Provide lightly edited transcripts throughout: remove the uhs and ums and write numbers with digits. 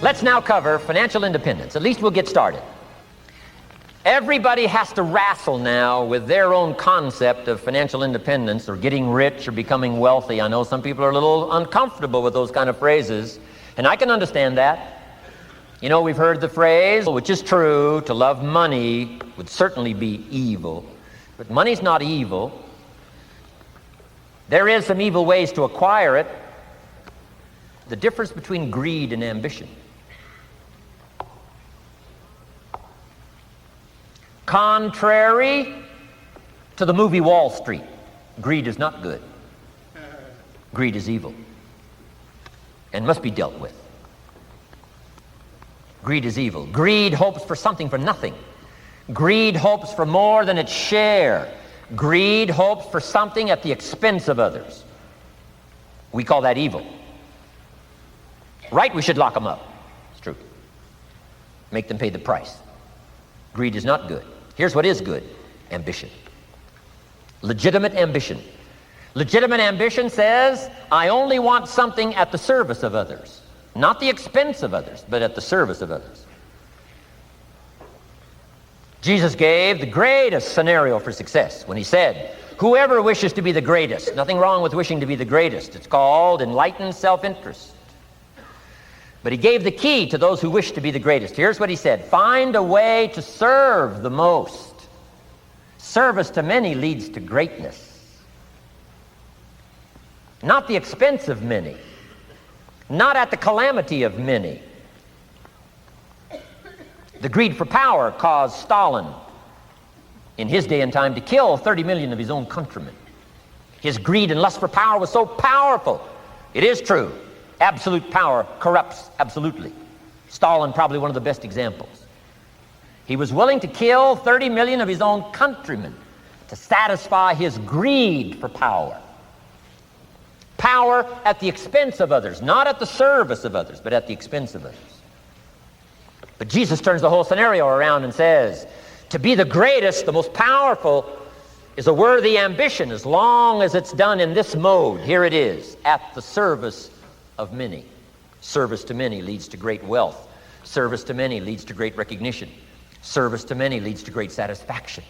Let's now cover financial independence. At least we'll get started. Everybody has to wrestle now with their own concept of financial independence or getting rich or becoming wealthy. I know some people are a little uncomfortable with those kind of phrases, and I can understand that. You know, we've heard the phrase, which is true, to love money would certainly be evil. But money's not evil. There is some evil ways to acquire it. The difference between greed and ambition. Contrary to the movie Wall Street, greed is not good. Greed is evil and must be dealt with. Greed is evil. Greed hopes for something for nothing. Greed hopes for more than its share. Greed hopes for something at the expense of others. We call that evil. Right, we should lock them up. It's true. Make them pay the price. Greed is not good. Here's what is good: ambition. Legitimate ambition. Legitimate ambition says, I only want something at the service of others. Not the expense of others, but at the service of others. Jesus gave the greatest scenario for success when he said, whoever wishes to be the greatest, nothing wrong with wishing to be the greatest. It's called enlightened self-interest. But he gave the key to those who wish to be the greatest. Here's what he said: find a way to serve the most. Service to many leads to greatness. Not the expense of many. Not at the calamity of many. The greed for power caused Stalin, in his day and time, to kill 30 million of his own countrymen. His greed and lust for power was so powerful. It is true. Absolute power corrupts absolutely. Stalin, probably one of the best examples. He was willing to kill 30 million of his own countrymen to satisfy his greed for power. Power at the expense of others, not at the service of others, but at the expense of others. But Jesus turns the whole scenario around and says, to be the greatest, the most powerful, is a worthy ambition as long as it's done in this mode. Here it is, at the service of many. Service to many leads to great wealth. Service to many leads to great recognition. Service to many leads to great satisfaction.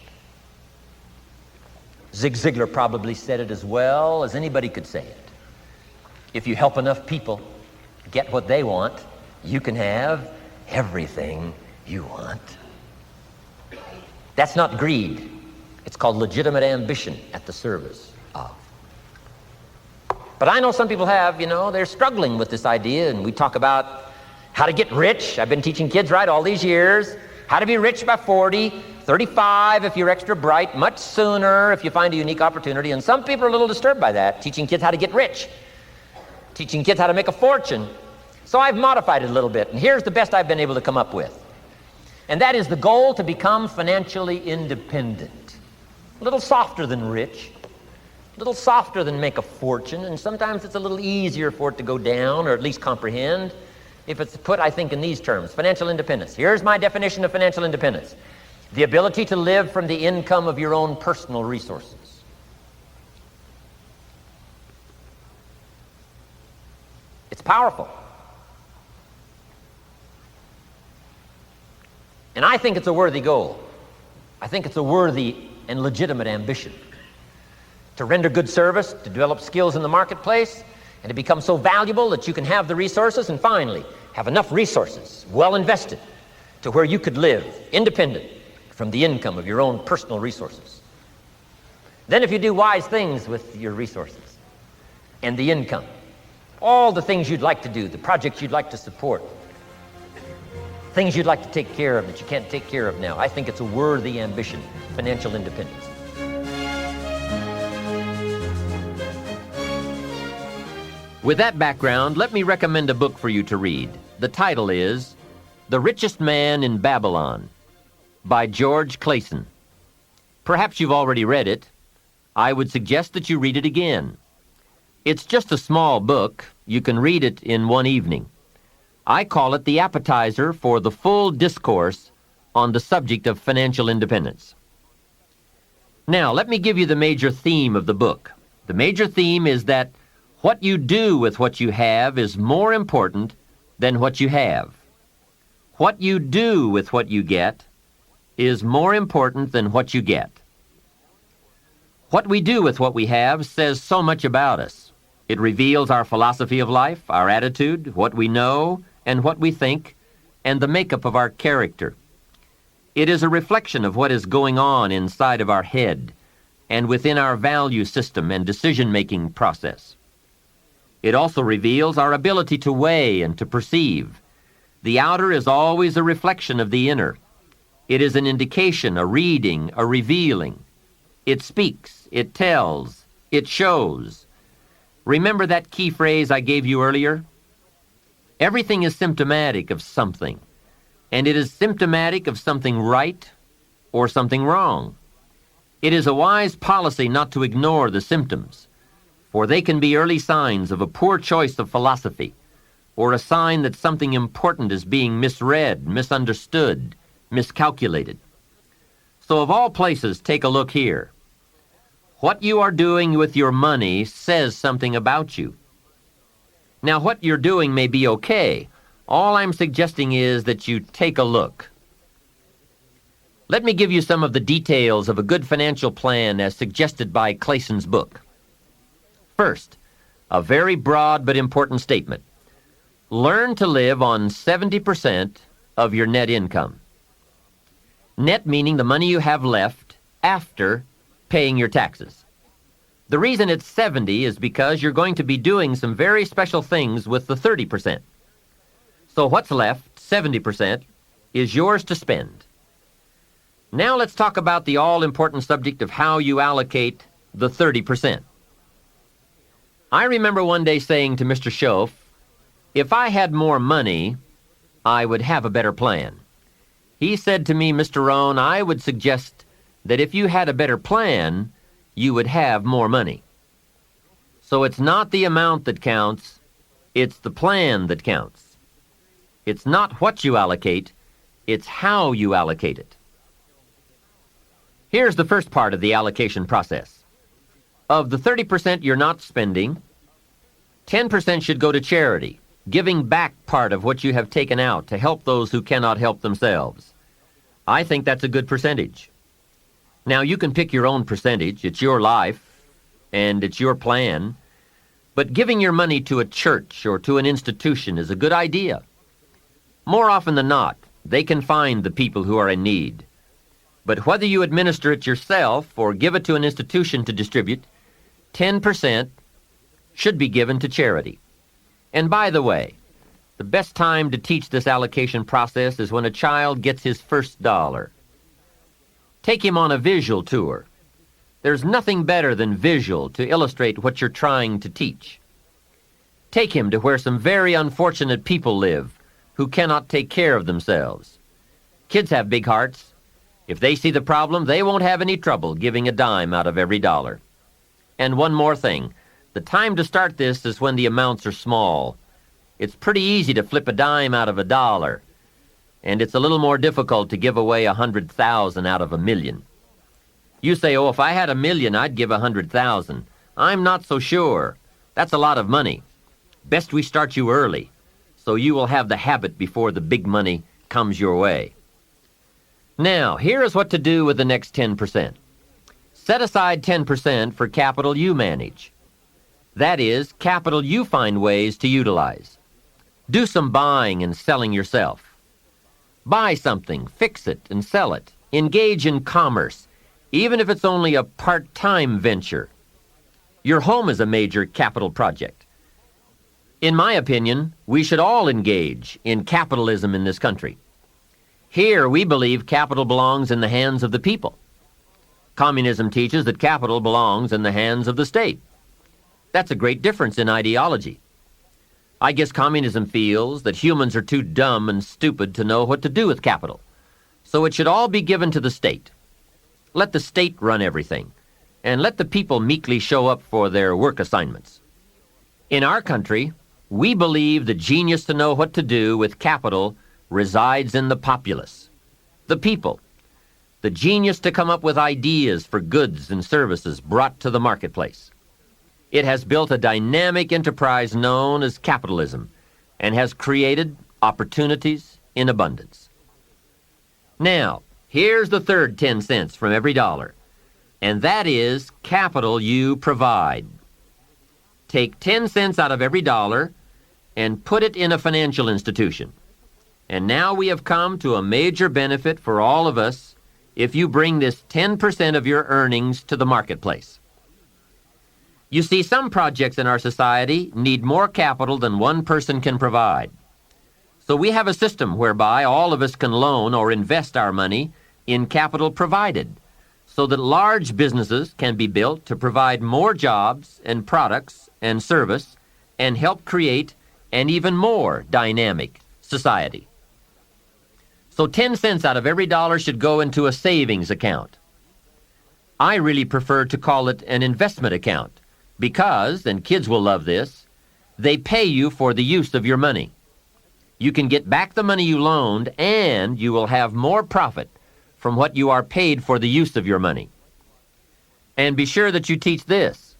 Zig Ziglar probably said it as well as anybody could say it. If you help enough people get what they want, you can have everything you want. That's not greed. It's called legitimate ambition at the service of. But I know some people have, they're struggling with this idea, and we talk about how to get rich. I've been teaching kids, all these years. How to be rich by 40, 35 if you're extra bright, much sooner if you find a unique opportunity. And some people are a little disturbed by that, teaching kids how to get rich, teaching kids how to make a fortune. So I've modified it a little bit, and here's the best I've been able to come up with. And that is the goal to become financially independent. A little softer than rich. A little softer than make a fortune, and sometimes it's a little easier for it to go down, or at least comprehend, if it's put, I think, in these terms. Financial independence. Here's my definition of financial independence: the ability to live from the income of your own personal resources. It's powerful. And I think it's a worthy goal. I think it's a worthy and legitimate ambition. To render good service, to develop skills in the marketplace, and to become so valuable that you can have the resources, and finally, have enough resources, well invested, to where you could live independent from the income of your own personal resources. Then if you do wise things with your resources and the income, all the things you'd like to do, the projects you'd like to support, things you'd like to take care of that you can't take care of now, I think it's a worthy ambition, financial independence. With that background, let me recommend a book for you to read. The title is The Richest Man in Babylon by George Clason. Perhaps you've already read it. I would suggest that you read it again. It's just a small book. You can read it in one evening. I call it the appetizer for the full discourse on the subject of financial independence. Now, let me give you the major theme of the book. The major theme is that what you do with what you have is more important than what you have. What you do with what you get is more important than what you get. What we do with what we have says so much about us. It reveals our philosophy of life, our attitude, what we know, and what we think, and the makeup of our character. It is a reflection of what is going on inside of our head and within our value system and decision-making process. It also reveals our ability to weigh and to perceive. The outer is always a reflection of the inner. It is an indication, a reading, a revealing. It speaks, it tells, it shows. Remember that key phrase I gave you earlier? Everything is symptomatic of something, and it is symptomatic of something right or something wrong. It is a wise policy not to ignore the symptoms, for they can be early signs of a poor choice of philosophy, or a sign that something important is being misread, misunderstood, miscalculated. So of all places, take a look here. What you are doing with your money says something about you. Now, what you're doing may be okay. All I'm suggesting is that you take a look. Let me give you some of the details of a good financial plan as suggested by Clayson's book. First, a very broad but important statement. Learn to live on 70% of your net income. Net meaning the money you have left after paying your taxes. The reason it's 70 is because you're going to be doing some very special things with the 30%. So what's left, 70%, is yours to spend. Now let's talk about the all-important subject of how you allocate the 30%. I remember one day saying to Mr. Schoaf, if I had more money, I would have a better plan. He said to me, Mr. Rohn, I would suggest that if you had a better plan, you would have more money. So it's not the amount that counts, it's the plan that counts. It's not what you allocate, it's how you allocate it. Here's the first part of the allocation process. Of the 30% you're not spending, 10% should go to charity, giving back part of what you have taken out to help those who cannot help themselves. I think that's a good percentage. Now, you can pick your own percentage. It's your life, and it's your plan. But giving your money to a church or to an institution is a good idea. More often than not, they can find the people who are in need. But whether you administer it yourself or give it to an institution to distribute, 10% should be given to charity. And by the way, the best time to teach this allocation process is when a child gets his first dollar. Take him on a visual tour. There's nothing better than visual to illustrate what you're trying to teach. Take him to where some very unfortunate people live who cannot take care of themselves. Kids have big hearts. If they see the problem, they won't have any trouble giving a dime out of every dollar. And one more thing. The time to start this is when the amounts are small. It's pretty easy to flip a dime out of a dollar, and it's a little more difficult to give away 100,000 out of a million. You say, oh, if I had $1 million, I'd give 100,000. I'm not so sure. That's a lot of money. Best we start you early, so you will have the habit before the big money comes your way. Now, here is what to do with the next 10%. Set aside 10% for capital you manage. That is, capital you find ways to utilize. Do some buying and selling yourself. Buy something, fix it, and sell it. Engage in commerce, even if it's only a part-time venture. Your home is a major capital project. In my opinion, we should all engage in capitalism in this country. Here, we believe capital belongs in the hands of the people. Communism teaches that capital belongs in the hands of the state. That's a great difference in ideology. I guess communism feels that humans are too dumb and stupid to know what to do with capital, so it should all be given to the state. Let the state run everything, and let the people meekly show up for their work assignments. In our country, we believe the genius to know what to do with capital resides in the populace, the people, the genius to come up with ideas for goods and services brought to the marketplace. It has built a dynamic enterprise known as capitalism and has created opportunities in abundance. Now, here's the third 10 cents from every dollar, and that is capital you provide. Take 10 cents out of every dollar and put it in a financial institution. And now we have come to a major benefit for all of us if you bring this 10% of your earnings to the marketplace. You see, some projects in our society need more capital than one person can provide. So we have a system whereby all of us can loan or invest our money in capital provided, so that large businesses can be built to provide more jobs and products and service and help create an even more dynamic society. So 10 cents out of every dollar should go into a savings account. I really prefer to call it an investment account because, and kids will love this, they pay you for the use of your money. You can get back the money you loaned, and you will have more profit from what you are paid for the use of your money. And be sure that you teach this,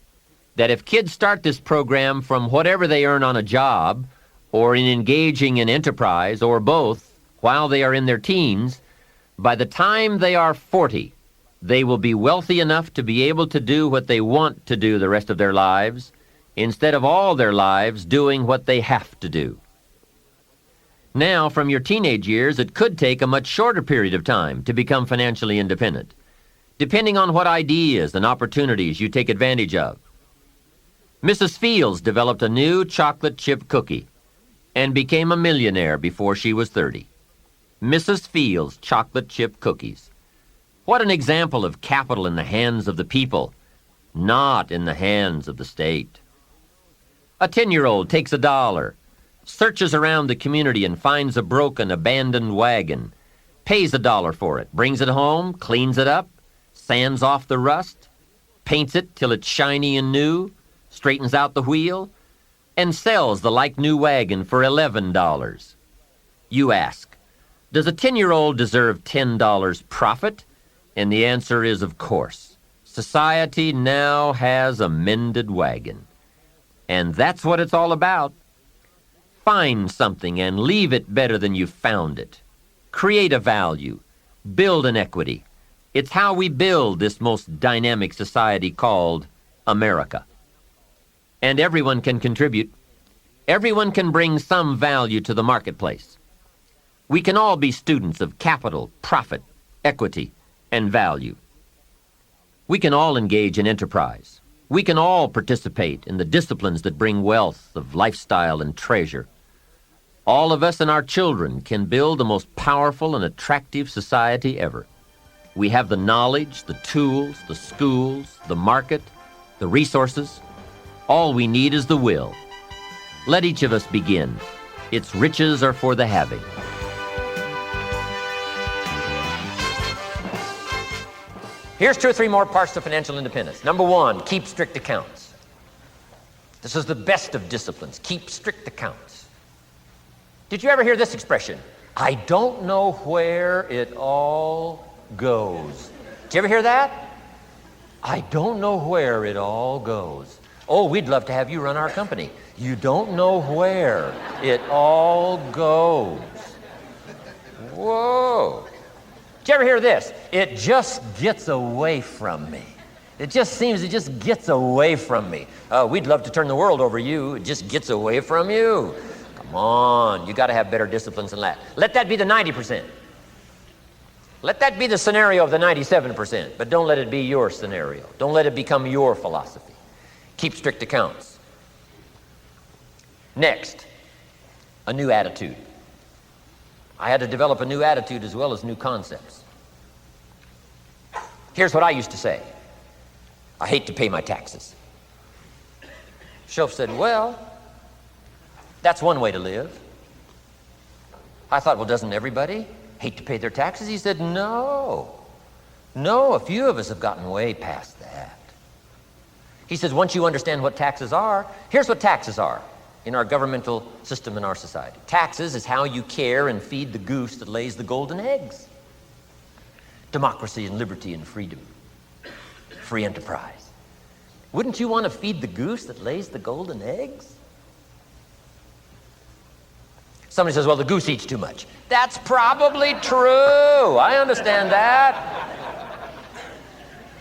that if kids start this program from whatever they earn on a job or in engaging in enterprise or both while they are in their teens, by the time they are 40, they will be wealthy enough to be able to do what they want to do the rest of their lives, instead of all their lives doing what they have to do. Now, from your teenage years, it could take a much shorter period of time to become financially independent, depending on what ideas and opportunities you take advantage of. Mrs. Fields developed a new chocolate chip cookie and became a millionaire before she was 30. Mrs. Fields chocolate chip cookies. What an example of capital in the hands of the people, not in the hands of the state. A 10-year-old takes $1, searches around the community and finds a broken, abandoned wagon, pays $1 for it, brings it home, cleans it up, sands off the rust, paints it till it's shiny and new, straightens out the wheel, and sells the like-new wagon for $11. You ask, does a 10-year-old deserve $10 profit? And the answer is, of course. Society now has a mended wagon. And that's what it's all about. Find something and leave it better than you found it. Create a value. Build an equity. It's how we build this most dynamic society called America. And everyone can contribute. Everyone can bring some value to the marketplace. We can all be students of capital, profit, equity, and value. We can all engage in enterprise. We can all participate in the disciplines that bring wealth of lifestyle and treasure. All of us and our children can build the most powerful and attractive society ever. We have the knowledge, the tools, the schools, the market, the resources. All we need is the will. Let each of us begin. Its riches are for the having. Here's 2 or 3 more parts to financial independence. Number 1, keep strict accounts. This is the best of disciplines. Keep strict accounts. Did you ever hear this expression? I don't know where it all goes. Did you ever hear that? I don't know where it all goes. Oh, we'd love to have you run our company. You don't know where it all goes. Whoa. Did you ever hear this? It just gets away from me. It just gets away from me. We'd love to turn the world over you. It just gets away from you. Come on, you got to have better disciplines than that. Let that be the 90%. Let that be the scenario of the 97%, but don't let it be your scenario. Don't let it become your philosophy. Keep strict accounts. Next, a new attitude. I had to develop a new attitude as well as new concepts. Here's what I used to say. I hate to pay my taxes. Shoaff said, well, that's one way to live. I thought, well, doesn't everybody hate to pay their taxes? He said, no, a few of us have gotten way past that. He says, once you understand what taxes are, here's what taxes are in our governmental system in our society. Taxes is how you care and feed the goose that lays the golden eggs. Democracy and liberty and freedom. Free enterprise. Wouldn't you want to feed the goose that lays the golden eggs? Somebody says, well, the goose eats too much. That's probably true. I understand that.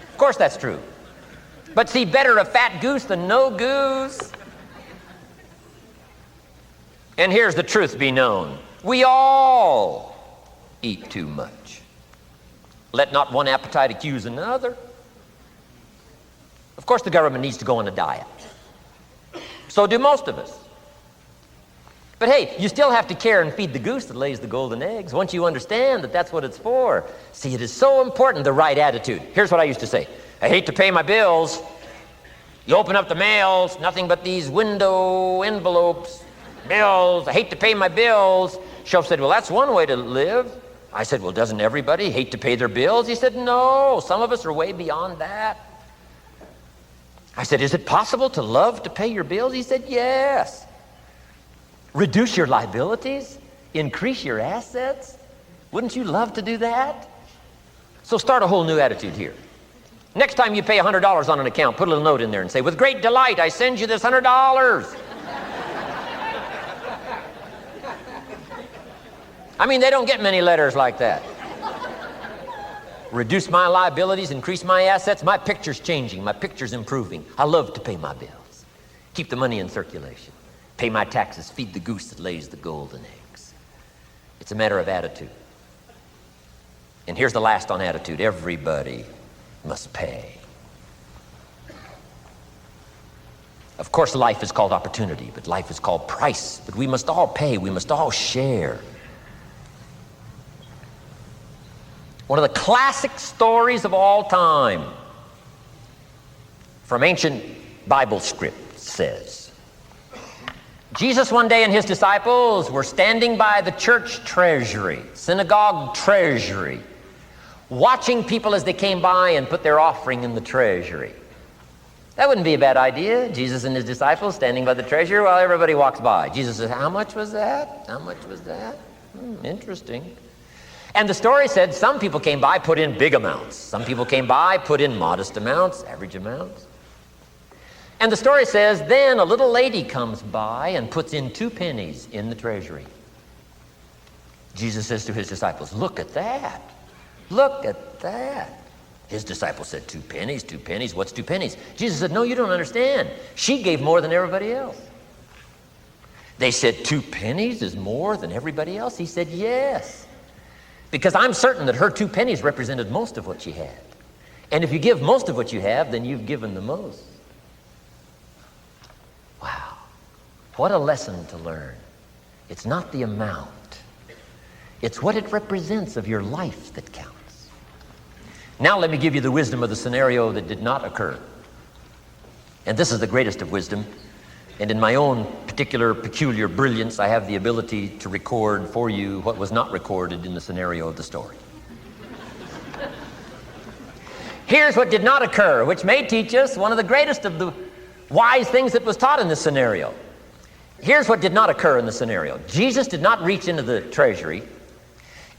Of course that's true. But see, better a fat goose than no goose. And here's the truth be known. We all eat too much. Let not one appetite accuse another. Of course the government needs to go on a diet. So do most of us. But hey, you still have to care and feed the goose that lays the golden eggs once you understand that that's what it's for. See, it is so important, the right attitude. Here's what I used to say. I hate to pay my bills. You open up the mails, nothing but these window envelopes, bills. I hate to pay my bills. Shoaff said, well, that's one way to live. I said, well, doesn't everybody hate to pay their bills? He said, no, some of us are way beyond that. I said, is it possible to love to pay your bills? He said, yes. Reduce your liabilities, increase your assets. Wouldn't you love to do that? So start a whole new attitude here. Next time you pay $100 on an account, put a little note in there and say, with great delight, I send you this $100. I mean, they don't get many letters like that. Reduce my liabilities, increase my assets. My picture's changing, my picture's improving. I love to pay my bills. Keep the money in circulation. Pay my taxes, feed the goose that lays the golden eggs. It's a matter of attitude. And here's the last on attitude. Everybody must pay. Of course, life is called opportunity, but life is called price. But we must all pay. We must all share. One of the classic stories of all time from ancient Bible script says, Jesus one day and his disciples were standing by the church treasury, synagogue treasury, watching people as they came by and put their offering in the treasury. That wouldn't be a bad idea. Jesus and his disciples standing by the treasury while everybody walks by. Jesus says, how much was that? How much was that? Interesting. And the story said some people came by, put in big amounts. Some people came by, put in modest amounts, average amounts. And the story says, then a little lady comes by and puts in 2 pennies in the treasury. Jesus says to his disciples, look at that. Look at that. His disciples said, 2 pennies, 2 pennies. What's 2 pennies? Jesus said, no, you don't understand. She gave more than everybody else. They said, 2 pennies is more than everybody else? He said, yes. Because I'm certain that her 2 pennies represented most of what she had. And if you give most of what you have, then you've given the most. Wow. What a lesson to learn. It's not the amount. It's what it represents of your life that counts. Now let me give you the wisdom of the scenario that did not occur. And this is the greatest of wisdom. And in my own particular, peculiar brilliance, I have the ability to record for you what was not recorded in the scenario of the story. Here's what did not occur, which may teach us one of the greatest of the wise things that was taught in this scenario. Here's what did not occur in the scenario. Jesus did not reach into the treasury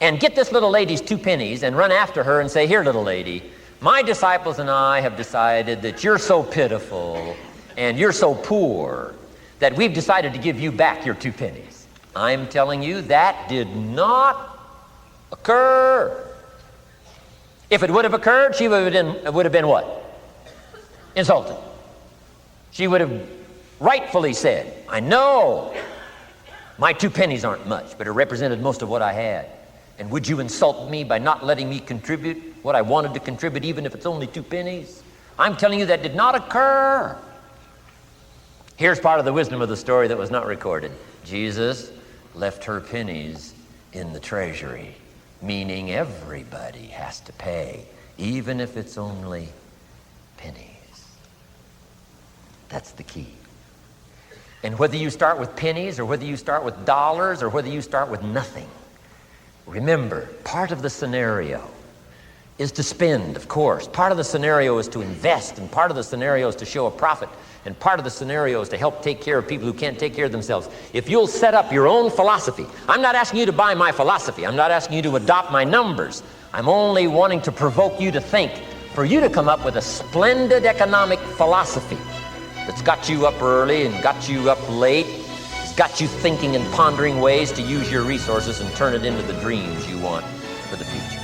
and get this little lady's 2 pennies and run after her and say, here, little lady, my disciples and I have decided that you're so pitiful and you're so poor that we've decided to give you back your 2 pennies. I'm telling you, that did not occur. If it would have occurred, she would have been what? Insulted. She would have rightfully said, I know my 2 pennies aren't much, but it represented most of what I had. And would you insult me by not letting me contribute what I wanted to contribute, even if it's only 2 pennies? I'm telling you, that did not occur. Here's part of the wisdom of the story that was not recorded. Jesus left her pennies in the treasury, meaning everybody has to pay, even if it's only pennies. That's the key. And whether you start with pennies or whether you start with dollars or whether you start with nothing, remember, part of the scenario is to spend, of course. Part of the scenario is to invest, and part of the scenario is to show a profit, and part of the scenario is to help take care of people who can't take care of themselves. If you'll set up your own philosophy, I'm not asking you to buy my philosophy. I'm not asking you to adopt my numbers. I'm only wanting to provoke you to think, for you to come up with a splendid economic philosophy that's got you up early and got you up late, got you thinking and pondering ways to use your resources and turn it into the dreams you want for the future.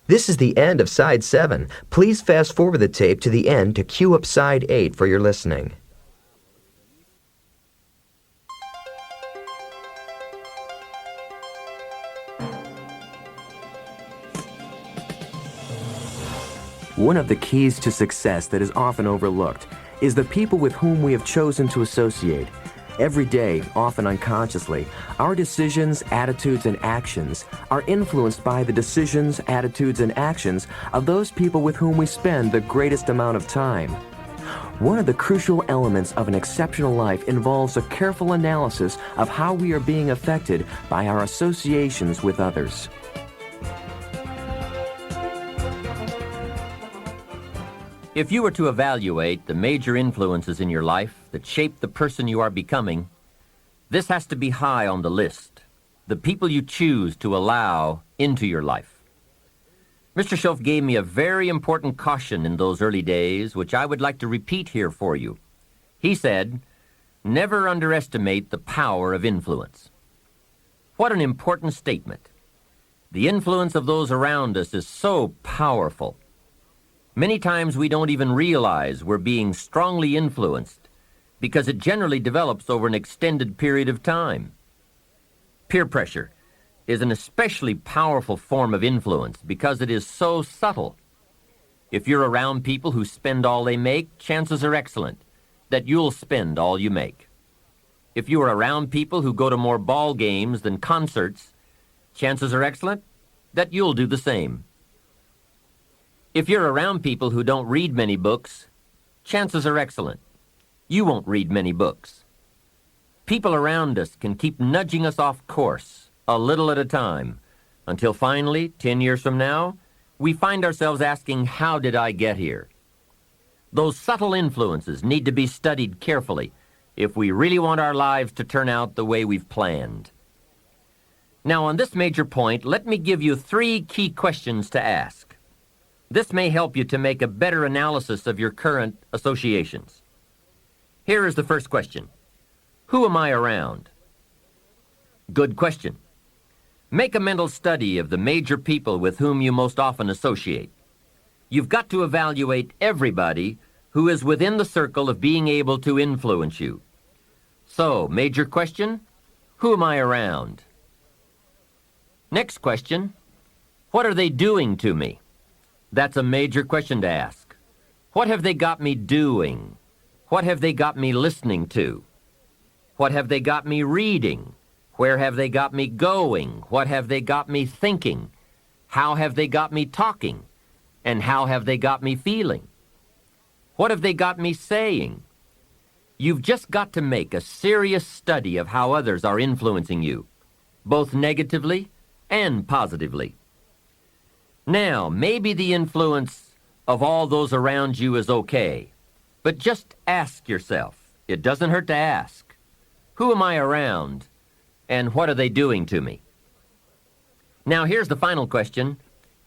This is the end of Side 7. Please fast forward the tape to the end to cue up Side 8 for your listening. One of the keys to success that is often overlooked is the people with whom we have chosen to associate. Every day, often unconsciously, our decisions, attitudes, and actions are influenced by the decisions, attitudes, and actions of those people with whom we spend the greatest amount of time. One of the crucial elements of an exceptional life involves a careful analysis of how we are being affected by our associations with others. If you were to evaluate the major influences in your life that shape the person you are becoming, this has to be high on the list, the people you choose to allow into your life. Mr. Schoaf gave me a very important caution in those early days, which I would like to repeat here for you. He said, "Never underestimate the power of influence." What an important statement. The influence of those around us is so powerful. Many times we don't even realize we're being strongly influenced because it generally develops over an extended period of time. Peer pressure is an especially powerful form of influence because it is so subtle. If you're around people who spend all they make, chances are excellent that you'll spend all you make. If you are around people who go to more ball games than concerts, chances are excellent that you'll do the same. If you're around people who don't read many books, chances are excellent you won't read many books. People around us can keep nudging us off course a little at a time until finally, 10 years from now, we find ourselves asking, how did I get here? Those subtle influences need to be studied carefully if we really want our lives to turn out the way we've planned. Now, on this major point, let me give you 3 key questions to ask. This may help you to make a better analysis of your current associations. Here is the first question. Who am I around? Good question. Make a mental study of the major people with whom you most often associate. You've got to evaluate everybody who is within the circle of being able to influence you. So, major question, who am I around? Next question, what are they doing to me? That's a major question to ask. What have they got me doing? What have they got me listening to? What have they got me reading? Where have they got me going? What have they got me thinking? How have they got me talking? And how have they got me feeling? What have they got me saying? You've just got to make a serious study of how others are influencing you, both negatively and positively. Now, maybe the influence of all those around you is okay, but just ask yourself, it doesn't hurt to ask, who am I around and what are they doing to me? Now, here's the final question,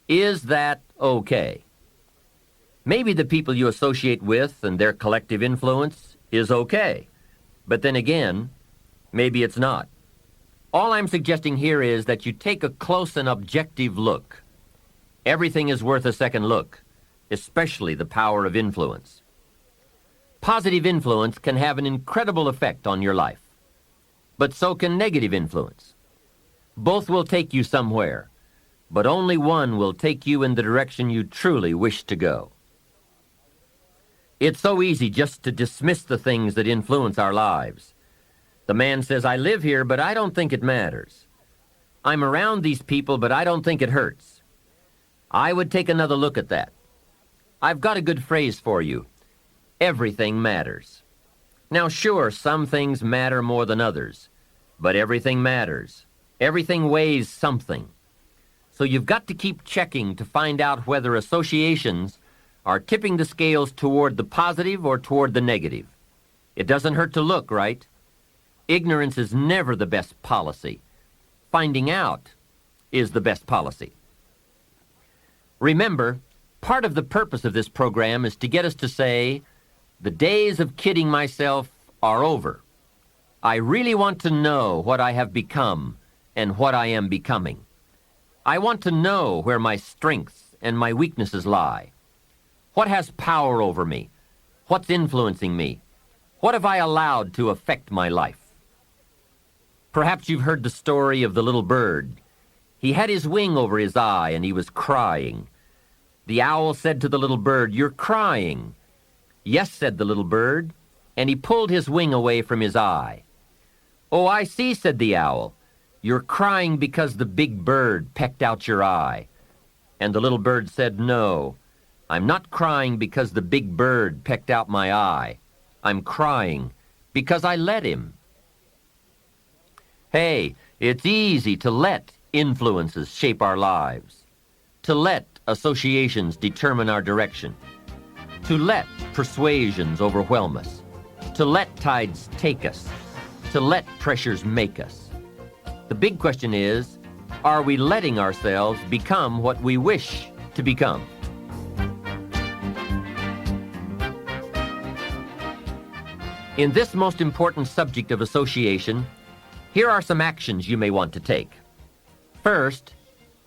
is that okay? Maybe the people you associate with and their collective influence is okay, but then again, maybe it's not. All I'm suggesting here is that you take a close and objective look. Everything is worth a second look, especially the power of influence. Positive influence can have an incredible effect on your life, but so can negative influence. Both will take you somewhere, but only one will take you in the direction you truly wish to go. It's so easy just to dismiss the things that influence our lives. The man says, I live here, but I don't think it matters. I'm around these people, but I don't think it hurts. I would take another look at that. I've got a good phrase for you. Everything matters. Now, sure, some things matter more than others, but everything matters. Everything weighs something. So you've got to keep checking to find out whether associations are tipping the scales toward the positive or toward the negative. It doesn't hurt to look, right? Ignorance is never the best policy. Finding out is the best policy. Remember, Part of the purpose of this program is to get us to say, the days of kidding myself are over. I really want to know what I have become and what I am becoming. I want to know where my strengths and my weaknesses lie. What has power over me? What's influencing me? What have I allowed to affect my life? Perhaps you've heard the story of the little bird. He had his wing over his eye and he was crying. The owl said to the little bird, "You're crying." "Yes," said the little bird, and he pulled his wing away from his eye. "Oh, I see," said the owl. "You're crying because the big bird pecked out your eye." And the little bird said, "No, I'm not crying because the big bird pecked out my eye. I'm crying because I let him." Hey, it's easy to let influences shape our lives, to let associations determine our direction, to let persuasions overwhelm us, to let tides take us, to let pressures make us. The big question is, are we letting ourselves become what we wish to become? In this most important subject of association, here are some actions you may want to take. First,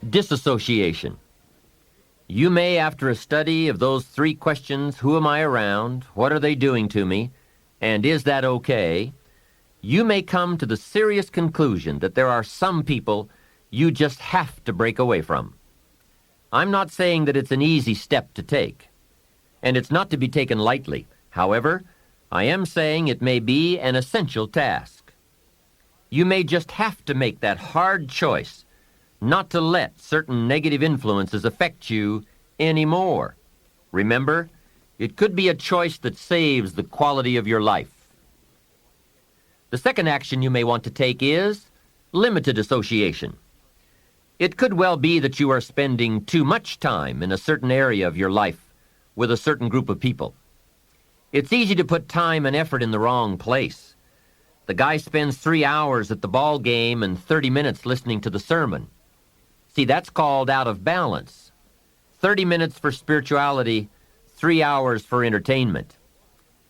disassociation. You may, after a study of those 3 questions, who am I around, what are they doing to me, and is that okay, you may come to the serious conclusion that there are some people you just have to break away from. I'm not saying that it's an easy step to take, and it's not to be taken lightly. However, I am saying it may be an essential task. You may just have to make that hard choice not to let certain negative influences affect you anymore. Remember, it could be a choice that saves the quality of your life. The second action you may want to take is limited association. It could well be that you are spending too much time in a certain area of your life with a certain group of people. It's easy to put time and effort in the wrong place. The guy spends 3 hours at the ball game and 30 minutes listening to the sermon. See, that's called out of balance. 30 minutes for spirituality, 3 hours for entertainment.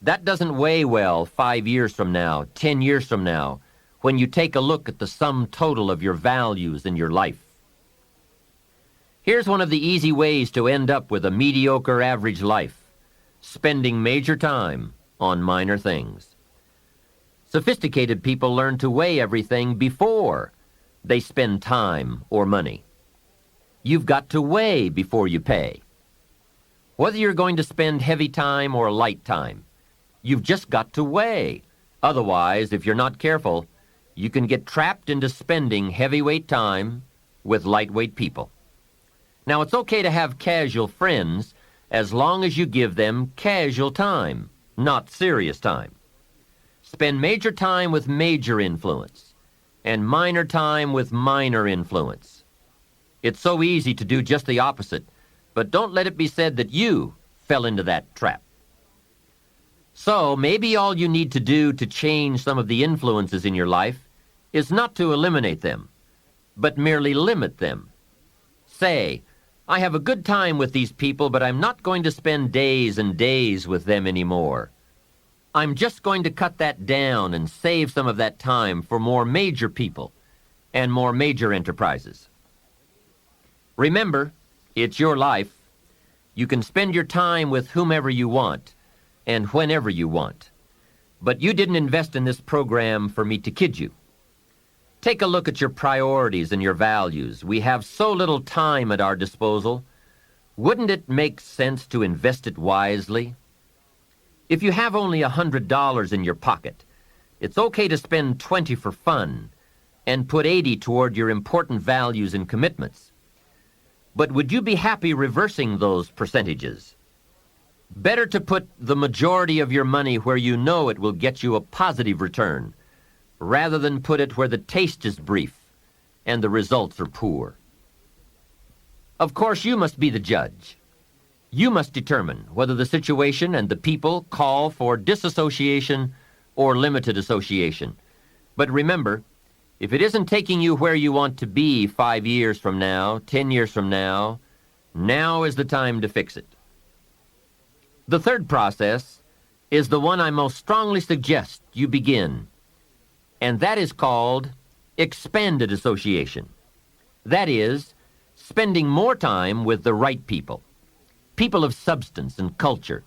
That doesn't weigh well 5 years from now, 10 years from now, when you take a look at the sum total of your values in your life. Here's one of the easy ways to end up with a mediocre average life: spending major time on minor things. Sophisticated people learn to weigh everything before they spend time or money. You've got to weigh before you pay. Whether you're going to spend heavy time or light time, you've just got to weigh. Otherwise, if you're not careful, you can get trapped into spending heavyweight time with lightweight people. Now, it's okay to have casual friends as long as you give them casual time, not serious time. Spend major time with major influence and minor time with minor influence. It's so easy to do just the opposite, but don't let it be said that you fell into that trap. So maybe all you need to do to change some of the influences in your life is not to eliminate them, but merely limit them. Say, I have a good time with these people, but I'm not going to spend days and days with them anymore. I'm just going to cut that down and save some of that time for more major people and more major enterprises. Remember, it's your life. You can spend your time with whomever you want and whenever you want. But you didn't invest in this program for me to kid you. Take a look at your priorities and your values. We have so little time at our disposal. Wouldn't it make sense to invest it wisely? If you have only $100 in your pocket, it's okay to spend $20 for fun and put $80 toward your important values and commitments. But would you be happy reversing those percentages? Better to put the majority of your money where you know it will get you a positive return, rather than put it where the taste is brief and the results are poor. Of course, you must be the judge. You must determine whether the situation and the people call for disassociation or limited association. But remember, if it isn't taking you where you want to be 5 years from now, 10 years from now, Now is the time to fix it. The third process is the one I most strongly suggest you begin, and that is called expanded association. That is, spending more time with the right people, people of substance and culture,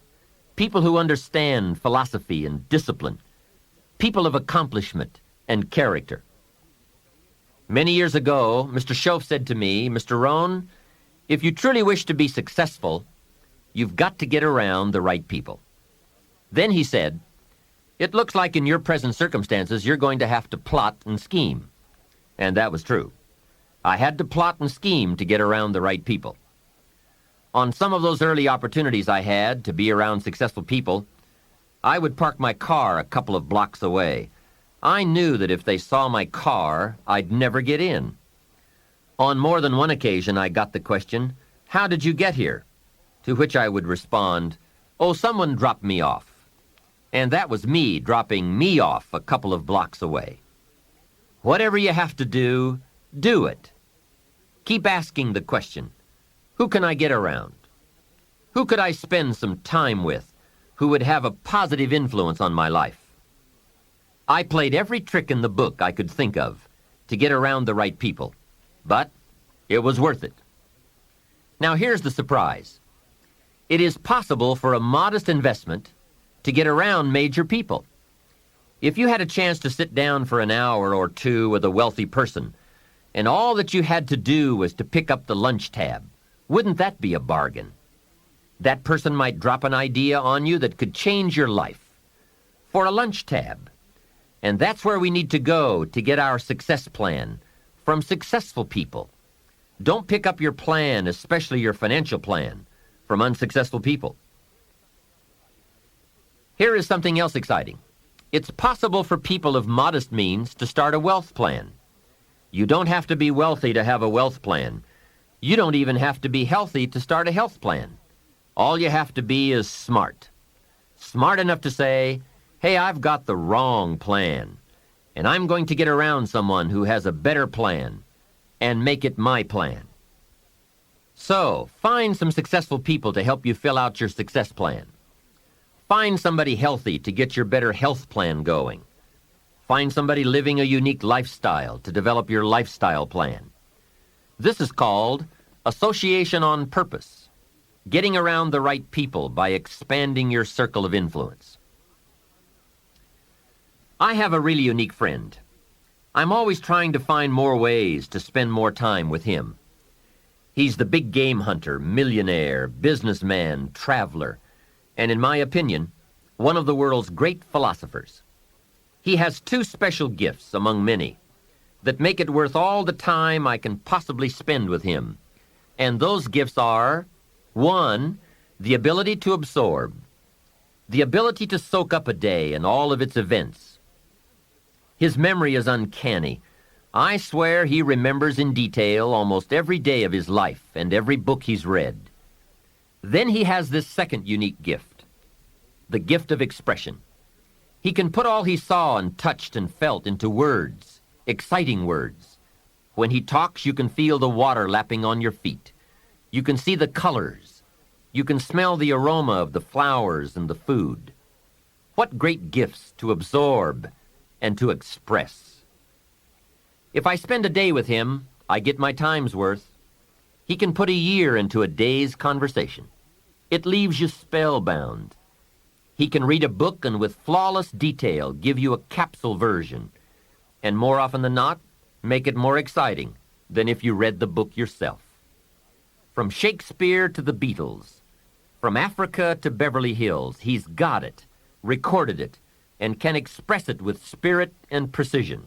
people who understand philosophy and discipline, people of accomplishment and character. Many years ago, Mr. Schoaf said to me, "Mr. Rohn, if you truly wish to be successful, you've got to get around the right people." Then he said, "It looks like in your present circumstances you're going to have to plot and scheme." And that was true. I had to plot and scheme to get around the right people. On some of those early opportunities I had to be around successful people, I would park my car a couple of blocks away. I knew that if they saw my car, I'd never get in. On more than one occasion, I got the question, "How did you get here?" To which I would respond, "Oh, someone dropped me off." And that was me dropping me off a couple of blocks away. Whatever you have to do it. Keep asking the question, who can I get around? Who could I spend some time with who would have a positive influence on my life? I played every trick in the book I could think of to get around the right people, but it was worth it. Now here's the surprise. It is possible for a modest investment to get around major people. If you had a chance to sit down for an hour or two with a wealthy person, and all that you had to do was to pick up the lunch tab, wouldn't that be a bargain? That person might drop an idea on you that could change your life. For a lunch tab. And that's where we need to go to get our success plan, from successful people. Don't pick up your plan, especially your financial plan, from unsuccessful people. Here is something else exciting. It's possible for people of modest means to start a wealth plan. You don't have to be wealthy to have a wealth plan. You don't even have to be healthy to start a health plan. All you have to be is smart. Smart enough to say, "Hey, I've got the wrong plan, and I'm going to get around someone who has a better plan and make it my plan." So, find some successful people to help you fill out your success plan. Find somebody healthy to get your better health plan going. Find somebody living a unique lifestyle to develop your lifestyle plan. This is called association on purpose, getting around the right people by expanding your circle of influence. I have a really unique friend. I'm always trying to find more ways to spend more time with him. He's the big game hunter, millionaire, businessman, traveler, and in my opinion, one of the world's great philosophers. He has two special gifts among many that make it worth all the time I can possibly spend with him. And those gifts are, one, the ability to absorb, the ability to soak up a day and all of its events. His memory is uncanny. I swear he remembers in detail almost every day of his life and every book he's read. Then he has this second unique gift, the gift of expression. He can put all he saw and touched and felt into words, exciting words. When he talks, you can feel the water lapping on your feet. You can see the colors. You can smell the aroma of the flowers and the food. What great gifts to absorb and to express. If I spend a day with him, I get my time's worth. He can put a year into a day's conversation. It leaves you spellbound. He can read a book and with flawless detail give you a capsule version, and more often than not, make it more exciting than if you read the book yourself. From Shakespeare to the Beatles, from Africa to Beverly Hills, he's got it, recorded it, and can express it with spirit and precision.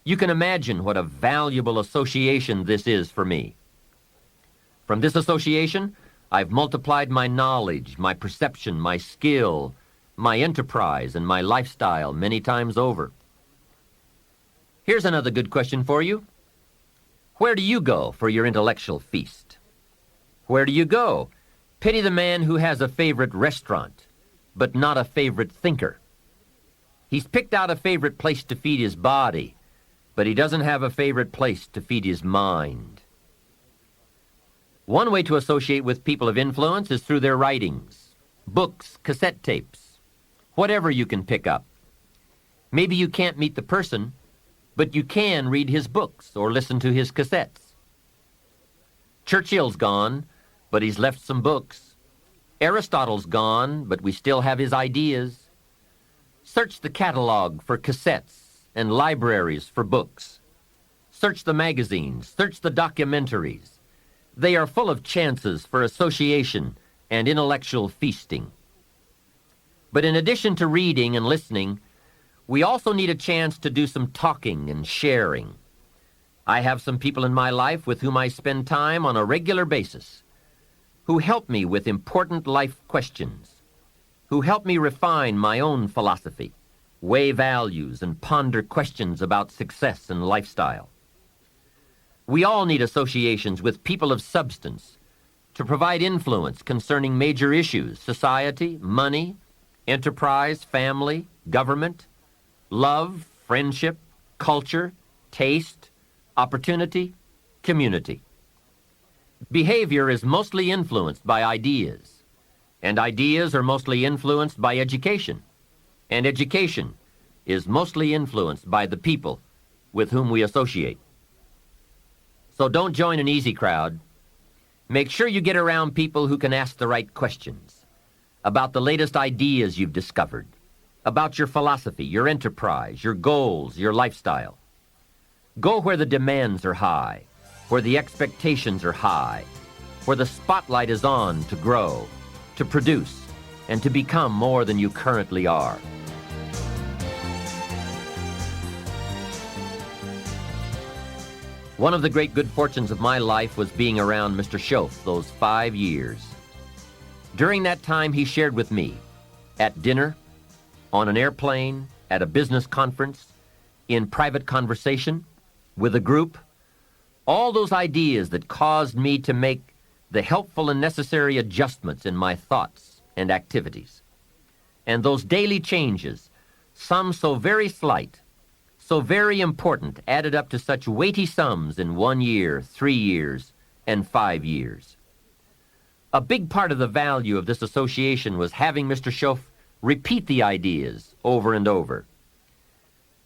You can imagine what a valuable association this is for me. From this association, I've multiplied my knowledge, my perception, my skill, my enterprise, and my lifestyle many times over. Here's another good question for you. Where do you go for your intellectual feast? Where do you go? Pity the man who has a favorite restaurant, but not a favorite thinker. He's picked out a favorite place to feed his body, but he doesn't have a favorite place to feed his mind. One way to associate with people of influence is through their writings, books, cassette tapes, whatever you can pick up. Maybe you can't meet the person, but you can read his books or listen to his cassettes. Churchill's gone, but he's left some books. Aristotle's gone, but we still have his ideas. Search the catalog for cassettes and libraries for books. Search the magazines, search the documentaries. They are full of chances for association and intellectual feasting. But in addition to reading and listening, we also need a chance to do some talking and sharing. I have some people in my life with whom I spend time on a regular basis, who help me with important life questions, who help me refine my own philosophy, weigh values, and ponder questions about success and lifestyle. We all need associations with people of substance to provide influence concerning major issues: society, money, enterprise, family, government, love, friendship, culture, taste, opportunity, community. Behavior is mostly influenced by ideas, and ideas are mostly influenced by education, and education is mostly influenced by the people with whom we associate. So don't join an easy crowd. Make sure you get around people who can ask the right questions about the latest ideas you've discovered, about your philosophy, your enterprise, your goals, your lifestyle. Go where the demands are high, where the expectations are high, where the spotlight is on to grow, to produce, and to become more than you currently are. One of the great good fortunes of my life was being around Mr. Schoaf those 5 years. During that time, he shared with me, at dinner, on an airplane, at a business conference, in private conversation, with a group, all those ideas that caused me to make the helpful and necessary adjustments in my thoughts and activities. And those daily changes, some so very slight, so very important, added up to such weighty sums in 1 year, 3 years, and 5 years. A big part of the value of this association was having Mr. Schoaf repeat the ideas over and over.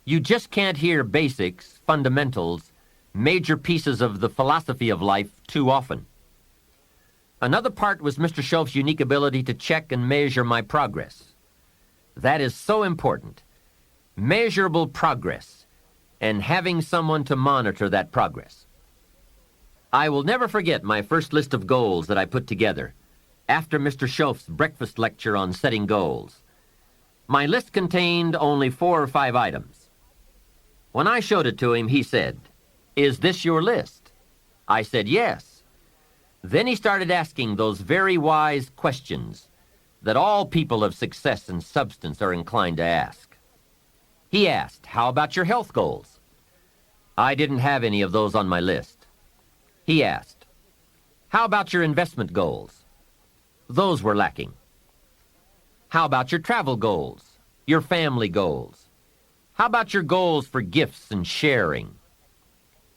You just can't hear basics, fundamentals, major pieces of the philosophy of life too often. Another part was Mr. Schoaf's unique ability to check and measure my progress. That is so important. Measurable progress, and having someone to monitor that progress. I will never forget my first list of goals that I put together after Mr. Schoaf's breakfast lecture on setting goals. My list contained only 4 or 5 items. When I showed it to him, he said, "Is this your list?" I said, "Yes." Then he started asking those very wise questions that all people of success and substance are inclined to ask. He asked, "How about your health goals?" I didn't have any of those on my list. He asked, "How about your investment goals?" Those were lacking. How about your travel goals, your family goals? How about your goals for gifts and sharing?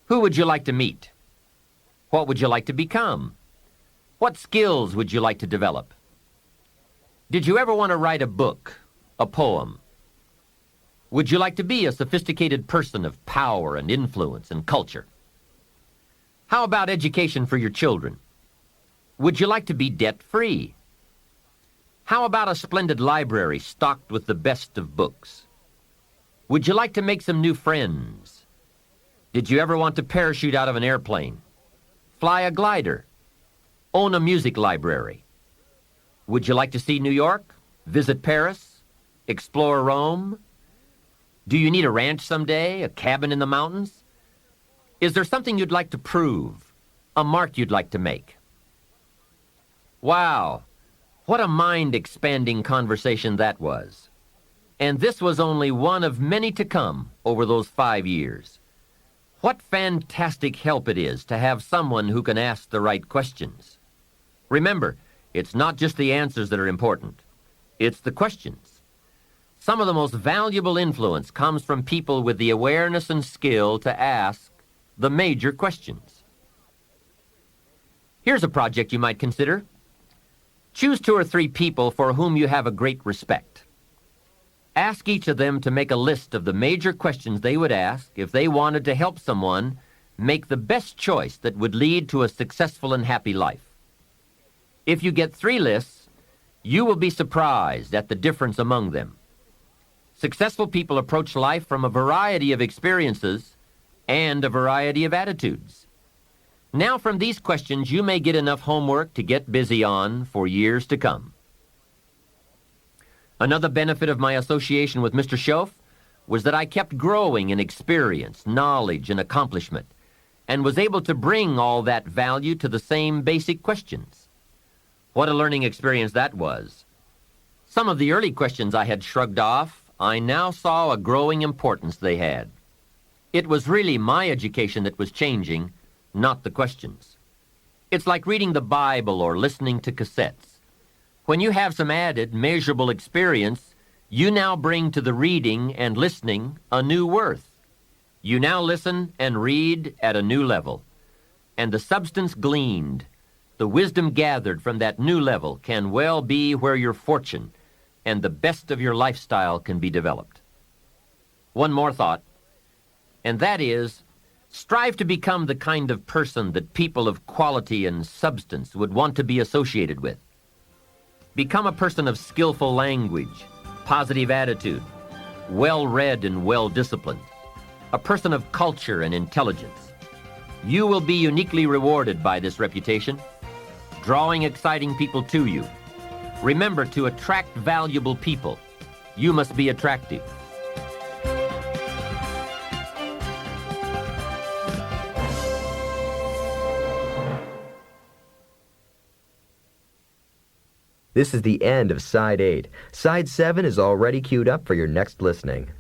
Who would you like to meet? What would you like to become? What skills would you like to develop? Did you ever want to write a book, a poem? Would you like to be a sophisticated person of power and influence and culture? How about education for your children? Would you like to be debt-free? How about a splendid library stocked with the best of books? Would you like to make some new friends? Did you ever want to parachute out of an airplane? Fly a glider? Own a music library? Would you like to see New York? Visit Paris? Explore Rome? Do you need a ranch someday, a cabin in the mountains? Is there something you'd like to prove, a mark you'd like to make? Wow, what a mind-expanding conversation that was. And this was only one of many to come over those 5 years. What fantastic help it is to have someone who can ask the right questions. Remember, it's not just the answers that are important. It's the questions. Some of the most valuable influence comes from people with the awareness and skill to ask the major questions. Here's a project you might consider. Choose 2 or 3 people for whom you have a great respect. Ask each of them to make a list of the major questions they would ask if they wanted to help someone make the best choice that would lead to a successful and happy life. If you get 3 lists, you will be surprised at the difference among them. Successful people approach life from a variety of experiences and a variety of attitudes. Now, from these questions, you may get enough homework to get busy on for years to come. Another benefit of my association with Mr. Schoaf was that I kept growing in experience, knowledge, and accomplishment, and was able to bring all that value to the same basic questions. What a learning experience that was. Some of the early questions I had shrugged off, I now saw a growing importance they had. It was really my education that was changing, not the questions. It's like reading the Bible or listening to cassettes. When you have some added, measurable experience, you now bring to the reading and listening a new worth. You now listen and read at a new level. And the substance gleaned, the wisdom gathered from that new level can well be where your fortune and the best of your lifestyle can be developed. One more thought, and that is, strive to become the kind of person that people of quality and substance would want to be associated with. Become a person of skillful language, positive attitude, well-read and well-disciplined, a person of culture and intelligence. You will be uniquely rewarded by this reputation, drawing exciting people to you. Remember, to attract valuable people, you must be attractive. This is the end of Side 8. Side 7 is already queued up for your next listening.